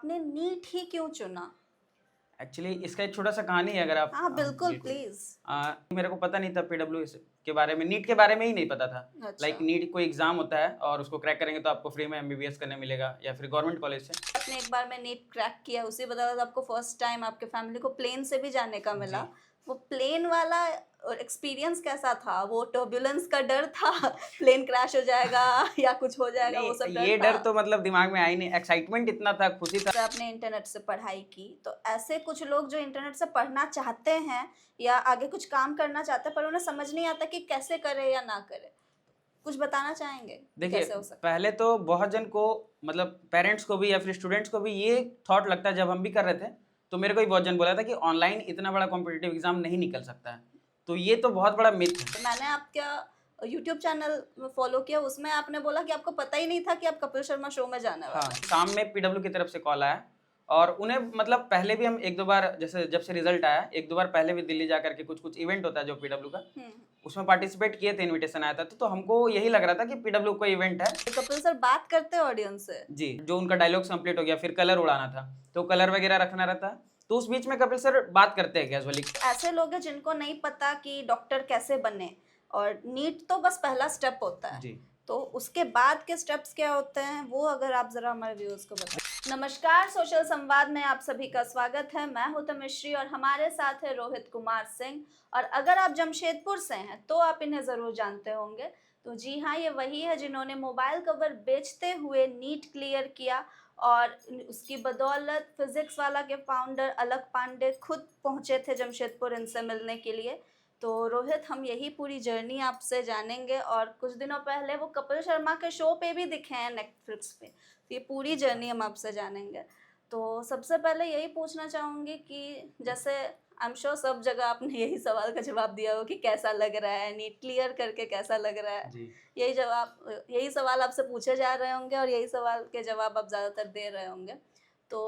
आपने नीट ही क्यों चुना? एक्चुअली इसका एक छोटा सा कहानी है, अगर आप हाँ बिल्कुल बिल्कुल। प्लीज। मेरे को पता नहीं था पीडब्ल्यू के बारे में, नीट के बारे में ही नहीं पता था। अच्छा, लाइक नीट कोई एग्जाम होता है और उसको क्रैक करेंगे तो आपको फ्री में एमबीबीएस करने मिलेगा या फिर गवर्नमेंट कॉलेज से। आपने एक बार में नीट क्रैक किया, उसी बदौलत आपको फर्स्ट टाइम आपके फैमिली को प्लेन से भी जाने का मिला। जी। वो प्लेन वाला एक्सपीरियंस कैसा था? वो टर्बुलेंस का डर था प्लेन क्रैश हो जाएगा या कुछ हो जाएगा, वो सब नहीं, डर ये था? डर तो मतलब दिमाग में आई नहीं, एक्साइटमेंट इतना था, खुशी था। जैसे आपने इंटरनेट से पढ़ाई की, तो ऐसे कुछ लोग जो इंटरनेट से पढ़ना चाहते हैं या आगे कुछ काम करना चाहते हैं, पर उन्हें समझ नहीं आता कि कैसे करे या ना करे, कुछ बताना चाहेंगे कि देखिए, कैसे हो सकता पहले तो बहुत जन को, मतलब पेरेंट्स को भी या फिर स्टूडेंट्स को भी ये थॉट लगता है, जब हम भी कर रहे थे तो मेरे को ही बहुत जन बोला था कि ऑनलाइन इतना बड़ा कॉम्पिटिटिव एग्जाम नहीं निकल सकता है। तो ये तो बहुत बड़ा मिथ है। है? मैंने आपका यूट्यूब चैनल फॉलो किया, उसमें आपने बोला कि आपको पता ही नहीं था कि आप कपिल शर्मा शो में जाने हाँ, वाले हैं। शाम में पीडब्ल्यू की तरफ से कॉल आया और उन्हें मतलब पहले भी हम एक दो बार, जैसे जब से रिजल्ट आया एक दो बार पहले भी दिल्ली जाकर के कुछ कुछ इवेंट होता है जो पीडब्ल्यू का, हम्म। उसमें पार्टिसिपेट किए थे, इनविटेशन आया था। तो हमको यही लग रहा था कि पीडब्ल्यू कोई इवेंट है। तो कपिल सर बात करते हैं ऑडियंस से? जी, जो उनका डायलॉग कंप्लीट हो गया, फिर कलर उड़ाना था तो कलर वगैरह रखना रहता, तो उस बीच में कपिल सर बात करते हैं कैजुअली। ऐसे लोग हैं जिनको नहीं पता कि डॉक्टर कैसे बने, और नीट तो बस पहला स्टेप होता है। जी। तो उसके बाद के स्टेप्स क्या होते हैं, वो अगर आप जरा हमारे व्यूअर्स को बताएं। नमस्कार, सोशल संवाद में आप सभी का स्वागत है। मैं हूं तमिश्री और हमारे साथ है रोहित कुमार सिंह। और अगर आप जमशेदपुर से हैं तो आप इन्हें जरूर जानते होंगे। तो जी हाँ, ये वही है जिन्होंने मोबाइल कवर बेचते हुए नीट क्लियर किया, और उसकी बदौलत फिजिक्स वाला के फाउंडर अलक पांडे खुद पहुंचे थे जमशेदपुर इनसे मिलने के लिए। तो रोहित, हम यही पूरी जर्नी आपसे जानेंगे, और कुछ दिनों पहले वो कपिल शर्मा के शो पे भी दिखे हैं नेटफ्लिक्स पे, तो ये पूरी जर्नी हम आपसे जानेंगे। तो सबसे पहले यही पूछना चाहूँगी कि जैसे आई एम श्योर सब जगह आपने यही सवाल का जवाब दिया हो कि कैसा लग रहा है, नीट क्लियर करके कैसा लग रहा है। जी। यही सवाल आपसे पूछे जा रहे होंगे और यही सवाल के जवाब आप ज़्यादातर दे रहे होंगे। तो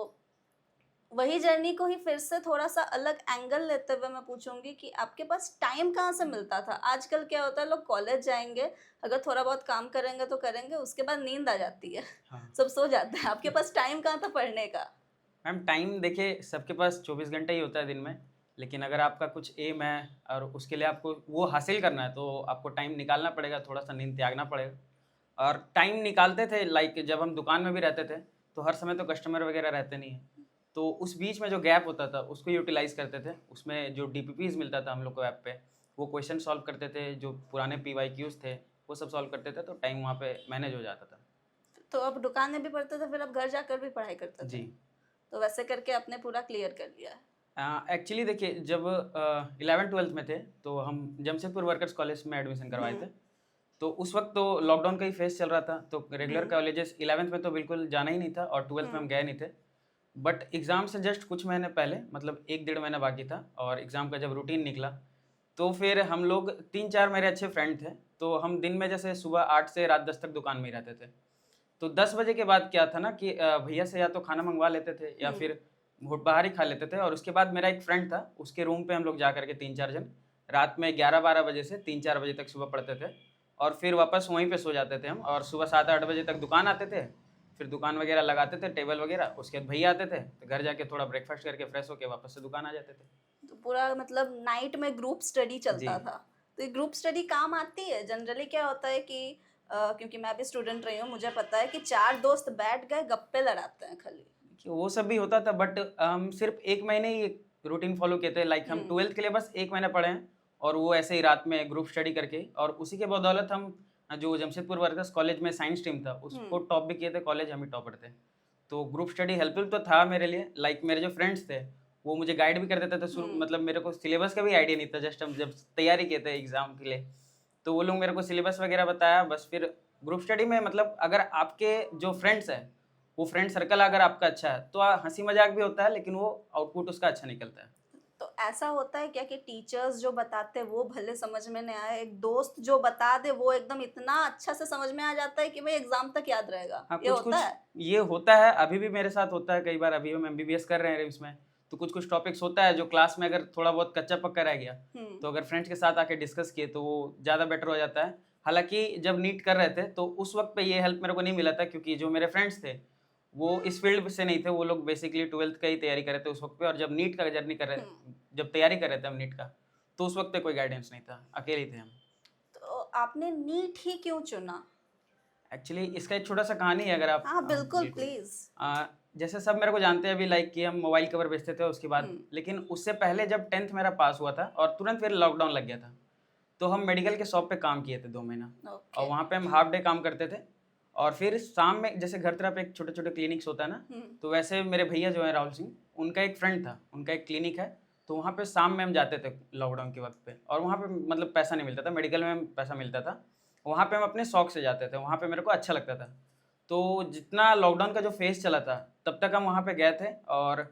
वही जर्नी को ही फिर से थोड़ा सा अलग एंगल लेते हुए मैं पूछूंगी कि आपके पास टाइम कहाँ से मिलता था? आजकल क्या होता है, लोग कॉलेज जाएंगे, अगर थोड़ा बहुत काम करेंगे तो करेंगे, उसके बाद नींद आ जाती है। हाँ सब सो जाते हैं। आपके पास टाइम कहाँ था पढ़ने का? मैम, टाइम देखिए सबके पास 24 घंटे ही होता है दिन में, लेकिन अगर आपका कुछ एम है और उसके लिए आपको वो हासिल करना है तो आपको टाइम निकालना पड़ेगा, थोड़ा सा नींद त्यागना पड़ेगा। और टाइम निकालते थे, लाइक जब हम दुकान में भी रहते थे तो हर समय तो कस्टमर वगैरह रहते नहीं हैं, तो उस बीच में जो गैप होता था उसको यूटिलाइज करते थे। उसमें जो डीपीपीज मिलता था हम लोग को ऐप पे, वो क्वेश्चन सॉल्व करते थे, जो पुराने पीवाईक्यूज थे वो सब सॉल्व करते थे, तो टाइम वहाँ पे मैनेज हो जाता था। तो आप दुकान में भी पढ़ते थे, फिर आप घर जाकर भी पढ़ाई करते थे? जी। तो वैसे करके आपने पूरा क्लियर कर लिया है। एक्चुअली देखिए, जब 11th-12th में थे तो हम जमशेदपुर वर्कर्स कॉलेज में एडमिशन करवाए थे। तो उस वक्त तो लॉकडाउन का ही फेस चल रहा था, तो रेगुलर कॉलेजेस 11th में तो बिल्कुल जाना ही नहीं था और 12th में हम गए नहीं थे। बट एग्ज़ाम से जस्ट कुछ महीने पहले, मतलब 1 डेढ़ महीना बाकी था और एग्ज़ाम का जब रूटीन निकला तो फिर हम लोग 3-4 मेरे अच्छे फ्रेंड थे, तो हम दिन में जैसे सुबह 8 से रात 10 तक दुकान में ही रहते थे। तो 10 बजे के बाद क्या था ना कि भैया से या तो खाना मंगवा लेते थे या फिर बाहर ही खा लेते थे। और उसके बाद मेरा एक फ्रेंड था, उसके रूम पे हम लोग जा करके 3-4 जन रात में 11-12 बजे से 3-4 बजे तक सुबह पढ़ते थे और फिर वापस वहीं पे सो जाते थे हम। और सुबह 7-8 बजे तक दुकान आते थे, फिर दुकान वगैरह लगाते थे, टेबल वगैरह, उसके बाद भैया आते थे तो घर जाके थोड़ा ब्रेकफास्ट करके फ्रेश होके वापस से दुकान आ जाते थे। तो पूरा मतलब नाइट में ग्रुप स्टडी चलता जी। था। तो ये ग्रुप स्टडी काम आती है? जनरली क्या होता है कि क्योंकि मैं भी स्टूडेंट रही हूँ, मुझे पता है कि चार दोस्त बैठ गए, गप्पे लड़ाते हैं खाली। कि वो सब भी होता था, बट हम सिर्फ 1 महीने ही रूटीन फॉलो किए थे। लाइक हम 12th के लिए बस 1 महीना पढ़े हैं और वो ऐसे ही रात में ग्रुप स्टडी करके, और उसी के बदौलत हम जो जमशेदपुर वर्कर्स कॉलेज में साइंस स्ट्रीम था उसको टॉप भी किए थे, कॉलेज हम ही टॉपर थे। तो ग्रुप स्टडी हेल्पफुल तो था मेरे लिए। लाइक मेरे जो फ्रेंड्स थे वो मुझे गाइड भी कर देते थे शुरू, मतलब मेरे को सिलेबस का भी आइडिया नहीं था, जस्ट हम जब तैयारी किए थे एग्जाम के लिए तो वो लोग मेरे को सिलेबस वगैरह बताया। बस फिर ग्रुप स्टडी में, मतलब अगर आपके जो फ्रेंड्स हैं वो फ्रेंड सर्कल अगर आपका अच्छा है तो हंसी मजाक भी होता है, लेकिन वो आउटपुट उसका अच्छा निकलता है। तो ऐसा होता है क्या कि टीचर्स जो बताते हैं वो भले समझ में नहीं आए, एक दोस्त जो बता दे वो एकदम इतना अच्छा से समझ में आ जाता है कि भाई एग्जाम तक याद रहेगा? हाँ, ये कुछ होता कुछ है? ये होता है, अभी भी मेरे साथ होता है कई बार। अभी हम एमबीबीएस कर रहे हैं रिम्स में, तो कुछ कुछ टॉपिक्स होता है जो क्लास में अगर थोड़ा बहुत कच्चा पक्का रह गया तो अगर फ्रेंड्स के साथ आके डिस्कस किए तो वो ज़्यादा बेटर हो जाता है। हालांकि जब नीट कर रहे थे तो उस वक्त पे ये हेल्प मेरे को नहीं मिला था, क्योंकि जो मेरे फ्रेंड्स थे वो इस फील्ड से नहीं थे, वो लोग बेसिकली 12th का ही तैयारी कर रहे थे उस वक्त पे, और जब नीट का जर्नी कर रहे, जब तैयारी कर रहे थे हम नीट का, तो उस वक्त पे कोई गाइडेंस नहीं था, अकेले ही थे हम। तो आपने नीट ही क्यों चुना? एक्चुअली इसका एक छोटा सा कहानी है, अगर आप हाँ बिल्कुल बिल्कुल। प्लीज। जैसे सब मेरे को जानते हैं अभी, लाइक कि हम मोबाइल कवर बेचते थे उसके बाद, लेकिन उससे पहले जब 10th मेरा पास हुआ था और तुरंत फिर लॉकडाउन लग गया था, तो हम मेडिकल के शॉप पे काम किए थे 2 महीना, और वहाँ पे हम हाफ डे काम करते थे, और फिर शाम में जैसे घर तरफ एक छोटे छोटे क्लिनिक्स होता है ना, तो वैसे मेरे भैया जो है राहुल सिंह, उनका एक फ्रेंड था, उनका एक क्लिनिक है, तो वहाँ पे शाम में हम जाते थे लॉकडाउन के वक्त पे, और वहाँ पे मतलब पैसा नहीं मिलता था, मेडिकल में पैसा मिलता था, वहाँ पे हम अपने शौक से जाते थे, वहाँ पे मेरे को अच्छा लगता था। तो जितना लॉकडाउन का जो फेज चला था, तब तक हम वहाँ पे गए थे, और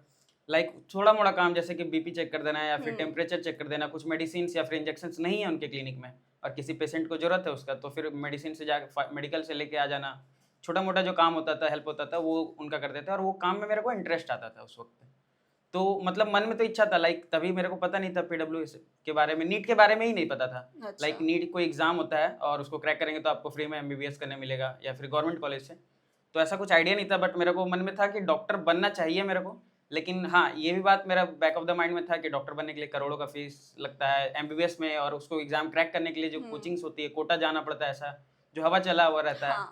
लाइक थोड़ा मोड़ा काम जैसे कि बीपी चेक कर देना या फिर टेम्परेचर चेक कर देना, कुछ मेडिसिन या फिर इंजेक्शन नहीं है उनके क्लिनिक में और किसी पेशेंट को जरूरत है उसका, तो फिर मेडिसिन से जाकर मेडिकल से लेके आ जाना, छोटा मोटा जो काम होता था, हेल्प होता था, वो उनका करते थे, और वो काम में मेरे को इंटरेस्ट आता था उस वक्त पे। तो मतलब मन में तो इच्छा था, लाइक तभी मेरे को पता नहीं था पीडब्ल्यू के बारे में, नीट के बारे में ही नहीं पता था। अच्छा। लाइक नीट कोई एग्जाम होता है और उसको क्रैक करेंगे तो आपको फ्री में एमबीबीएस करने मिलेगा, या फिर गवर्नमेंट कॉलेज से, तो ऐसा कुछ आइडिया नहीं था, बट मेरे को मन में था कि डॉक्टर बनना चाहिए मेरे को। लेकिन हाँ, ये भी बात मेरा बैक ऑफ द माइंड में था कि डॉक्टर बनने के लिए करोड़ों का फीस लगता है एमबीबीएस में, और उसको एग्जाम क्रैक करने के लिए जो कोचिंग्स होती है, कोटा जाना पड़ता है, ऐसा जो हवा चला हुआ रहता है।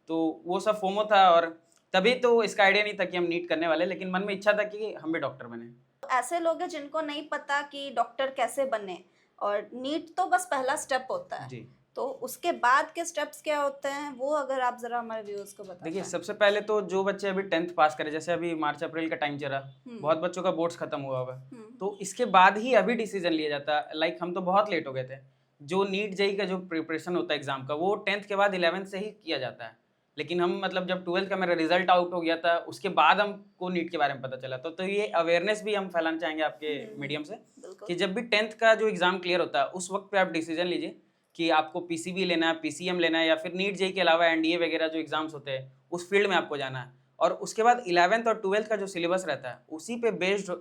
तो वो सब फोमो था, और तभी तो इसका आइडिया नहीं था कि हम नीट करने वाले, लेकिन मन में इच्छा था कि हम भी डॉक्टर बने। ऐसे लोग हैं जिनको नहीं पता कि डॉक्टर कैसे बने, और नीट तो बस पहला स्टेप होता है जी। तो उसके बाद के स्टेप्स क्या होते हैं, वो अगर आप जरा हमारे व्यूअर्स को बताएं। देखिए, सबसे पहले तो जो बच्चे अभी 10th पास करे, जैसे अभी मार्च अप्रैल का टाइम चला, बहुत बच्चों का बोर्ड्स खत्म हुआ होगा, तो इसके बाद ही अभी डिसीजन लिया जाता है। लाइक हम तो बहुत लेट हो गए थे। जो नीट जेई का जो प्रिपरेशन होता है एग्जाम का, वो 10th के बाद 11th से ही किया जाता है, लेकिन हम मतलब जब 12th का मेरा रिजल्ट आउट हो गया था, उसके बाद हमको नीट के बारे में पता चला। तो ये अवेयरनेस भी हम फैलाना चाहेंगे आपके मीडियम से, कि जब भी 10th का जो एग्जाम क्लियर होता है, उस वक्त पे आप डिसीजन लीजिए कि आपको पीसीबी लेना है, पीसीएम लेना है, या फिर नीट जेई के अलावा एनडीए वगैरह जो एग्जाम्स होते हैं, उस फील्ड में आपको जाना है। और उसके बाद 11th और 12th का जो सिलेबस रहता है, उसी पे बेस्ड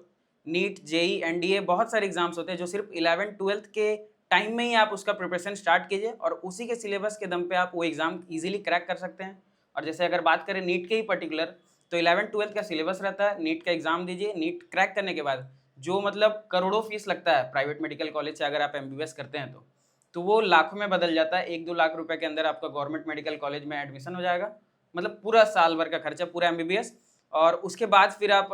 नीट जेई एनडीए बहुत सारे एग्जाम्स होते हैं, जो सिर्फ 11th 12th के टाइम में ही आप उसका प्रिपरेशन स्टार्ट कीजिए, और उसी के सिलेबस के दम पे आप वो एग्जाम इजीली क्रैक कर सकते हैं। और जैसे अगर बात करें नीट के ही पर्टिकुलर, तो 11th 12th का सिलेबस रहता है, नीट का एग्जाम दीजिए, नीट क्रैक करने के बाद जो मतलब करोड़ों फीस लगता है प्राइवेट मेडिकल कॉलेज से अगर आप एमबीबीएस करते हैं, तो वो लाखों में बदल जाता है। 1-2 लाख रुपए के अंदर आपका गवर्नमेंट मेडिकल कॉलेज में एडमिशन हो जाएगा, मतलब पूरा साल भर का खर्चा, पूरा एमबीबीएस। और उसके बाद फिर आप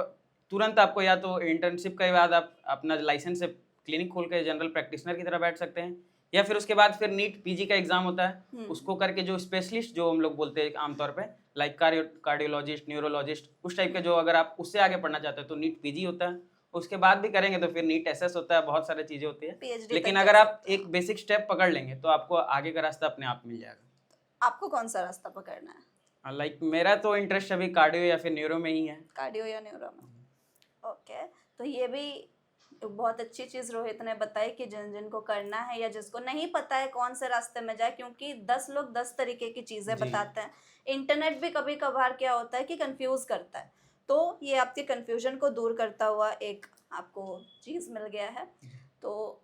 तुरंत, आपको या तो इंटर्नशिप के बाद आप अपना लाइसेंस से क्लिनिक खोल के जनरल प्रैक्टिशनर की तरह बैठ सकते हैं, या फिर उसके बाद फिर नीट पीजी का एग्जाम होता है, उसको करके जो स्पेशलिस्ट जो हम लोग बोलते हैं आमतौर पे, लाइक कार्डियोलॉजिस्ट, न्यूरोलॉजिस्ट, उस टाइप के, जो अगर आप उससे आगे पढ़ना चाहते हैं तो नीट पीजी होता है। उसके बाद भी करेंगे तो फिर नीट एसएस होता है, बहुत सारी चीजें होती है। PhD लेकिन तक अगर जा आप सकते हैं। एक बेसिक स्टेप पकड़ लेंगे तो आपको आगे का रास्ता अपने आप मिल जाएगा। आपको कौन सा रास्ता पकड़ना है? लाइक मेरा तो इंटरेस्ट अभी कार्डियो या फिर न्यूरो में ही है। कार्डियो या न्यूरो में? ओके, तो ये भी बहुत अच्छी चीज़ रोहित ने बताई कि जिन जिनको करना है या जिसको नहीं पता है कौन से रास्ते में जाए, क्योंकि 10 लोग 10 तरीके की चीज़ें जी। बताते हैं। इंटरनेट भी कभी कभार क्या होता है कि कंफ्यूज करता है, तो ये आपके कंफ्यूजन को दूर करता हुआ एक आपको चीज़ मिल गया है। तो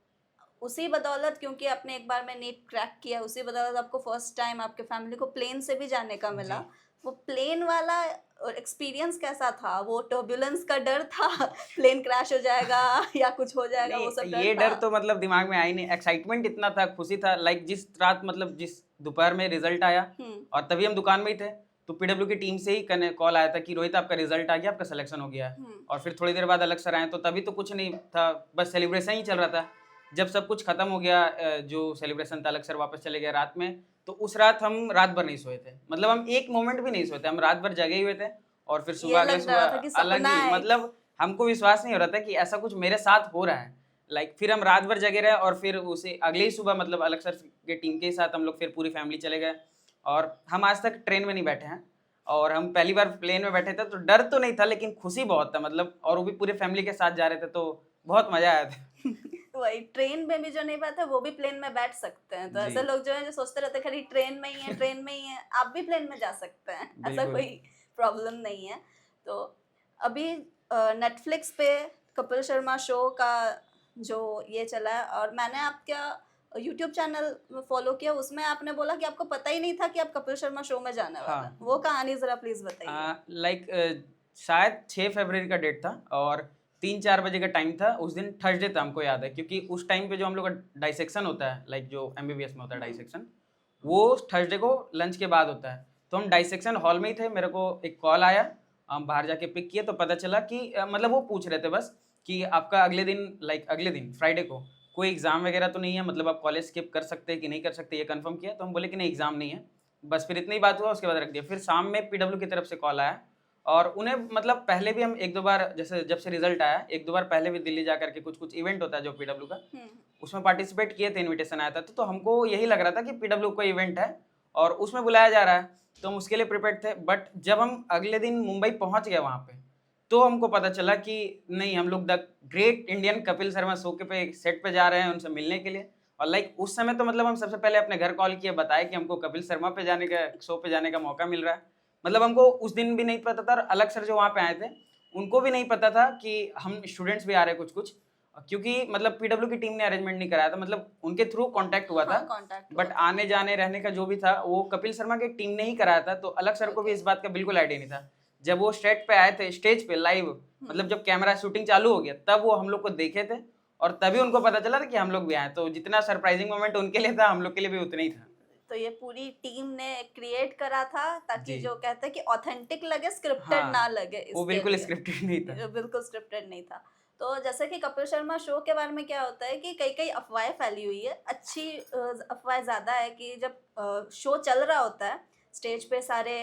उसी बदौलत, क्योंकि आपने एक बार में नीट क्रैक किया, उसी बदौलत आपको फर्स्ट टाइम आपके फैमिली को प्लेन से भी जाने का मिला। जी। वो प्लेन वाला एक्सपीरियंस कैसा था? वो टर्बुलेंस का डर था प्लेन क्रैश हो जाएगा या कुछ हो जाएगा, वो सब नहीं, ये था? डर तो मतलब दिमाग में आई नहीं, एक्साइटमेंट इतना था, खुशी था। लाइक जिस रात, मतलब जिस दोपहर में रिजल्ट आया और तभी हम दुकान में ही थे, तो पीडब्ल्यू की टीम से ही कॉल आया था कि रोहित आपका रिजल्ट आ गया, आपका सिलेक्शन हो गया है। और फिर थोड़ी देर बाद अलग सर आए, तो तभी तो कुछ नहीं था, बस सेलिब्रेशन ही चल रहा था। जब सब कुछ खत्म हो गया, जो सेलिब्रेशन था, अलग सर वापस चले गए रात में, तो उस रात हम रात भर नहीं सोए थे, मतलब हम एक मोमेंट भी नहीं सोए थे, हम रात भर जगे हुए थे। और फिर सुबह अगले सुबह अलग ही, मतलब हमको विश्वास नहीं हो रहा था कि ऐसा कुछ मेरे साथ हो रहा है। लाइक फिर हम रात भर जगे रहे, और फिर उसे अगले ही सुबह, मतलब अलग सर के टीम के साथ हम लोग फिर पूरी फैमिली चले गए। और हम आज तक ट्रेन में नहीं बैठे हैं, और हम पहली बार प्लेन में बैठे थे, तो डर तो नहीं था लेकिन खुशी बहुत था, मतलब, और वो भी पूरे फैमिली के साथ जा रहे थे, तो बहुत मजा आया था। वही, ट्रेन में भी जो नहीं बैठे वो भी प्लेन में बैठ सकते हैं। तो ऐसे लोग जो है जो सोचते रहते हैं खरी ट्रेन में ही है, ट्रेन में ही है, आप भी प्लेन में जा सकते हैं, ऐसा कोई प्रॉब्लम नहीं है। तो अभी नेटफ्लिक्स पे कपिल शर्मा शो का जो ये चला है, और मैंने आपका यूट्यूब चैनल फॉलो किया, उसमें आपने बोला कि आपको पता ही नहीं था कि आप कपिल शर्मा शो में जाने वाला हाँ। है। वो कहानी जरा प्लीज बताइए। लाइक शायद 6 फरवरी का डेट था और 3-4 बजे का टाइम था। उस दिन थर्सडे था, हमको याद है, क्योंकि उस टाइम पे जो हम लोग का डाइसेक्शन होता है, लाइक जो एमबीबीएस में होता है डाइसेक्शन, वो थर्सडे को लंच के बाद होता है। तो हम डाइसेक्शन हॉल में ही थे, मेरे को एक कॉल आया, हम बाहर जाके पिक किए तो पता चला कि मतलब वो पूछ रहे थे बस कि आपका अगले दिन, लाइक अगले दिन फ्राइडे को कोई एग्जाम वगैरह तो नहीं है, मतलब आप कॉलेज स्किप कर सकते हैं कि नहीं कर सकते, ये कंफर्म किया। तो हम बोले कि नहीं, एग्जाम नहीं है। बस फिर इतनी बात हुआ, उसके बाद रख दिया। फिर शाम में पीडब्ल्यू की तरफ से कॉल आया और उन्हें मतलब पहले भी हम 1-2 बार, जैसे जब से रिजल्ट आया 1-2 बार पहले भी दिल्ली जा करके कुछ इवेंट होता है जो पीडब्ल्यू का, उसमें पार्टिसिपेट किए थे, इनविटेशन आया था। तो हमको यही लग रहा था कि पीडब्ल्यू का इवेंट है और उसमें बुलाया जा रहा है, तो हम उसके लिए प्रिपेयर्ड थे। बट जब हम अगले दिन मुंबई पहुंच गए वहाँ पे, तो हमको पता चला कि नहीं, हम लोग the great Indian Kapil Sharma show के पे सेट पे जा रहे हैं उनसे मिलने के लिए। और लाइक उस समय तो मतलब हम सबसे पहले अपने घर कॉल किए, बताया कि हमको कपिल शर्मा पे जाने का, शो पे जाने का मौका मिल रहा है। मतलब हमको उस दिन भी नहीं पता था, और अलग सर जो वहाँ पे आए थे उनको भी नहीं पता था कि हम स्टूडेंट्स भी आ रहे हैं कुछ, क्योंकि मतलब पीडब्ल्यू की टीम ने अरेंजमेंट नहीं कराया था, मतलब उनके थ्रू कांटेक्ट हुआ था। कांटेक्ट बट आने जाने रहने का जो भी था वो कपिल शर्मा की टीम ने ही कराया था। तो अलग सर को भी इस बात का बिल्कुल आइडिया नहीं था। जब वो स्टेज पे आए थे, स्टेज पे लाइव, मतलब जब कैमरा शूटिंग चालू हो गया तब वो हम लोग को देखे थे और तभी उनको पता चला था कि हम लोग भी आए। तो जितना सरप्राइजिंग मोमेंट उनके लिए था, हम लोग के लिए भी उतना ही था। तो ये पूरी टीम ने क्रिएट करा था ताकि जी। जो कहते हैं कि ऑथेंटिक लगे, स्क्रिप्टेड हाँ, ना लगे, वो इसके बिल्कुल लिए। स्क्रिप्टेड नहीं था। बिल्कुल स्क्रिप्टेड नहीं था। तो जैसे कि कपिल शर्मा शो के बारे में क्या होता है कि कई कई अफवाहें फैली हुई है। अच्छी अफवाह ज्यादा है कि जब शो चल रहा होता है, स्टेज पे सारे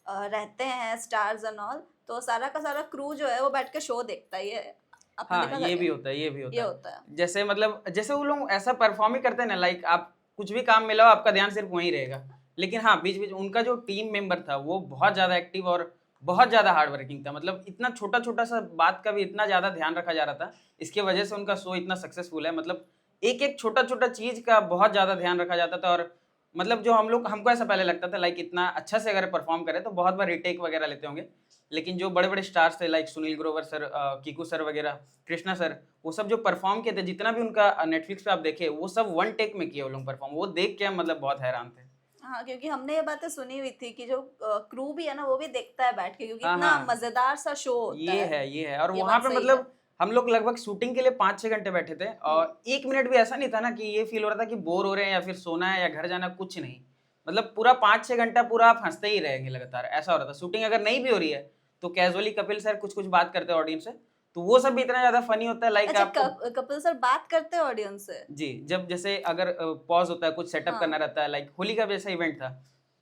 रहते हैं स्टार्स एंड ऑल, तो सारा का सारा क्रू जो है वो बैठ के शो देखता है। ये आपने हाँ, देखा था ये भी क्या? होता है, ये भी ये होता है। होता है। जैसे मतलब जैसे वो लोग ऐसा परफॉर्म ही करते हैं ना, लाइक आप कुछ भी काम मिला हो आपका ध्यान सिर्फ वहीं रहेगा। लेकिन हाँ, बीच बीच उनका जो टीम मेंबर था वो बहुत ज्यादा एक्टिव और बहुत ज्यादा हार्ड वर्किंग था। मतलब इतना छोटा छोटा सा बात का भी इतना ज्यादा ध्यान रखा जा रहा था, इसके वजह से उनका शो इतना सक्सेसफुल है। मतलब एक एक छोटा छोटा चीज का बहुत ज्यादा ध्यान रखा जाता था। और मतलब जो हमको ऐसा पहले लगता था लाइक इतना अच्छा से अगर परफॉर्म करे तो बहुत बार रिटेक वगैरह लेते होंगे। लेकिन जो बड़े बड़े स्टार्स थे like Sunil Grover sir, Kiku sir वगैरह, कृष्णा सर, वो सब जो परफॉर्म किए थे, जितना भी उनका नेटफ्लिक्स पे आप देखे, वो सब 1 टेक में किए वो लोग परफॉर्म। वो देख के हम मतलब बहुत हैरान थे। हाँ, क्योंकि हमने ये बातें सुनी हुई थी कि जो क्रू भी है ना वो भी देखता है बैठ के, क्योंकि हाँ, इतना हाँ, मजेदार सा शो होता ये है। है, ये है। और ये वहां बात पे सही है। मतलब हम लोग लगभग शूटिंग के लिए 5-6 घंटे बैठे थे और 1 मिनट भी ऐसा नहीं था ना कि ये फील हो रहा था कि बोर हो रहे हैं या फिर सोना है या घर जाना, कुछ नहीं। मतलब पूरा 5-6 घंटा पूरा आप हंसते ही रहेंगे लगातार, ऐसा हो रहा था। शूटिंग अगर नहीं भी हो रही है तो कैजुअली कपिल सर कुछ बात करते हैं ऑडियंस से, तो वो सब भी इतना ज्यादा फनी होता है। लाइक अच्छा, आपको कपिल सर बात करते हैं ऑडियंस से? जी, जब जैसे अगर पॉज होता है, कुछ सेटअप करना हाँ। रहता है, लाइक होली का जैसा इवेंट था,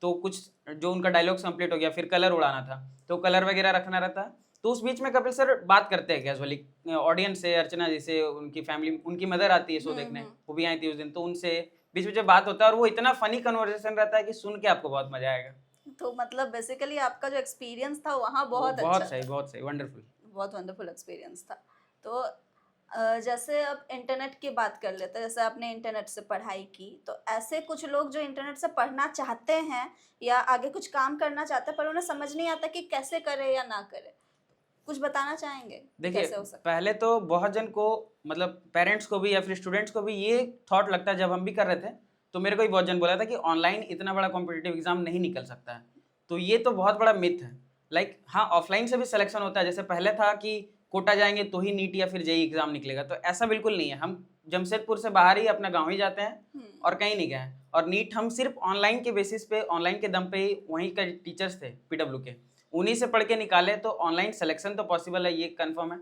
तो कुछ जो उनका डायलॉग्स कंप्लीट हो गया, फिर कलर उड़ाना था, तो कलर वगैरह रखना रहता है, तो उस बीच में कपिल सर बात करते हैं कैजुअली ऑडियंस से। अर्चना जी से, उनकी फैमिली, उनकी मदर आती है शो देखने, वो भी आई थी उस दिन, तो उनसे बीच में जब बात होता है और वो इतना फनी कन्वर्सेशन रहता है कि सुन के आपको बहुत मजा आएगा। तो मतलब बेसिकली आपका जो एक्सपीरियंस था वहाँ वो बहुत अच्छा था। बहुत सही, वंडरफुल। बहुत वंडरफुल एक्सपीरियंस था। तो जैसे अब इंटरनेट की बात कर लेते हैं, जैसे आपने इंटरनेट से पढ़ाई की, तो ऐसे कुछ लोग जो इंटरनेट से पढ़ना चाहते हैं या आगे कुछ काम करना चाहते हैं पर उन्हें समझ नहीं आता कि कैसे करे या ना करे, कुछ बताना चाहेंगे देखिए, कैसे हो सकता पहले तो बहुत जन को, मतलब पेरेंट्स को भी या फिर स्टूडेंट्स को भी ये थॉट लगता है, जब हम भी कर रहे थे तो मेरे को ही बहुत जन बोला था कि ऑनलाइन इतना बड़ा कॉम्पिटिटिव एग्जाम नहीं निकल सकता है। तो ये तो बहुत बड़ा मिथ है। लाइक हाँ, ऑफलाइन से भी सिलेक्शन होता है, जैसे पहले था कि कोटा जाएंगे तो ही नीट या फिर जेई एग्जाम निकलेगा, तो ऐसा बिल्कुल नहीं है। हम जमशेदपुर से बाहर ही अपना गाँव ही जाते हैं और कहीं नहीं गए। और नीट हम सिर्फ ऑनलाइन के बेसिस पे, ऑनलाइन के दम पे ही, वहीं के टीचर्स थे पीडब्ल्यू के, उन्हीं से पढ़ के निकाले, तो ऑनलाइन सिलेक्शन तो पॉसिबल है, ये कंफर्म है।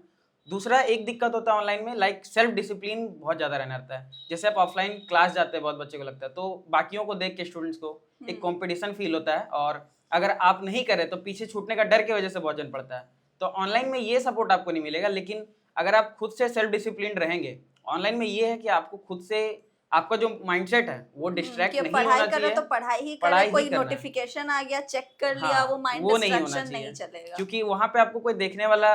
दूसरा एक दिक्कत होता है ऑनलाइन में, लाइक सेल्फ डिसिप्लिन बहुत ज़्यादा रहना रहता है। जैसे आप ऑफलाइन क्लास जाते हैं, बहुत बच्चे को लगता है, तो बाकियों को देख के स्टूडेंट्स को एक कंपटीशन फील होता है, और अगर आप नहीं करें तो पीछे छूटने का डर की वजह से बहुत जन पड़ता है। तो ऑनलाइन में ये सपोर्ट आपको नहीं मिलेगा। लेकिन अगर आप खुद से सेल्फ डिसिप्लिन रहेंगे, ऑनलाइन में ये है कि आपको खुद से, आपका जो माइंडसेट है वो डिस्ट्रैक्ट कि नहीं पढ़ाई होना कर रहे चाहिए। तो पढ़ाई ही पढ़ाई करे, ही कोई करना है। नोटिफिकेशन आ गया चेक कर लिया, हाँ, वो माइंड वो नहीं होना डिस्ट्रैक्शन चाहिए, नहीं चलेगा। क्योंकि वहां पे आपको कोई देखने वाला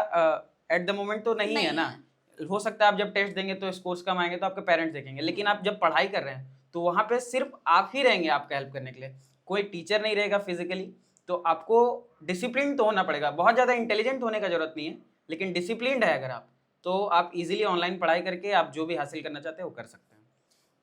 एट द मोमेंट तो नहीं है नहीं ना। है। हो सकता है आप जब टेस्ट देंगे तो स्कोर्स कम आएंगे तो आपके पेरेंट्स देखेंगे, लेकिन आप जब पढ़ाई कर रहे हैं तो वहां पे सिर्फ आप ही रहेंगे आपका हेल्प करने के लिए, कोई टीचर नहीं रहेगा फिजिकली। तो आपको डिसिप्लिन तो होना पड़ेगा, बहुत ज़्यादा इंटेलिजेंट होने का जरूरत नहीं है, लेकिन डिसिप्लिन्ड है अगर आप, तो आप इजीली ऑनलाइन पढ़ाई करके आप जो भी हासिल करना चाहते हैं वो कर सकते हैं।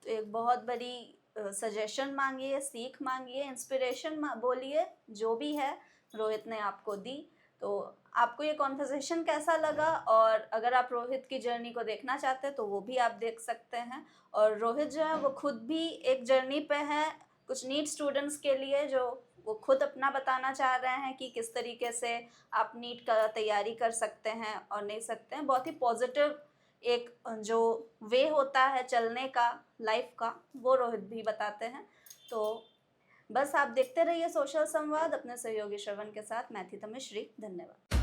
तो एक बहुत बड़ी सजेशन मांगिए, सीख मांगिए, इंस्पिरेशन बोलिए, जो भी है रोहित ने आपको दी। तो आपको ये कॉन्वर्सेशन कैसा लगा, और अगर आप रोहित की जर्नी को देखना चाहते हैं तो वो भी आप देख सकते हैं। और रोहित जो है वो खुद भी एक जर्नी पे है कुछ नीट स्टूडेंट्स के लिए, जो वो खुद अपना बताना चाह रहे हैं कि किस तरीके से आप नीट का तैयारी कर सकते हैं और नहीं सकते हैं। बहुत ही पॉजिटिव एक जो वे होता है चलने का लाइफ का, वो रोहित भी बताते हैं। तो बस आप देखते रहिए सोशल संवाद अपने सहयोगी श्रवण के साथ। मैं थी तमिश्री, धन्यवाद।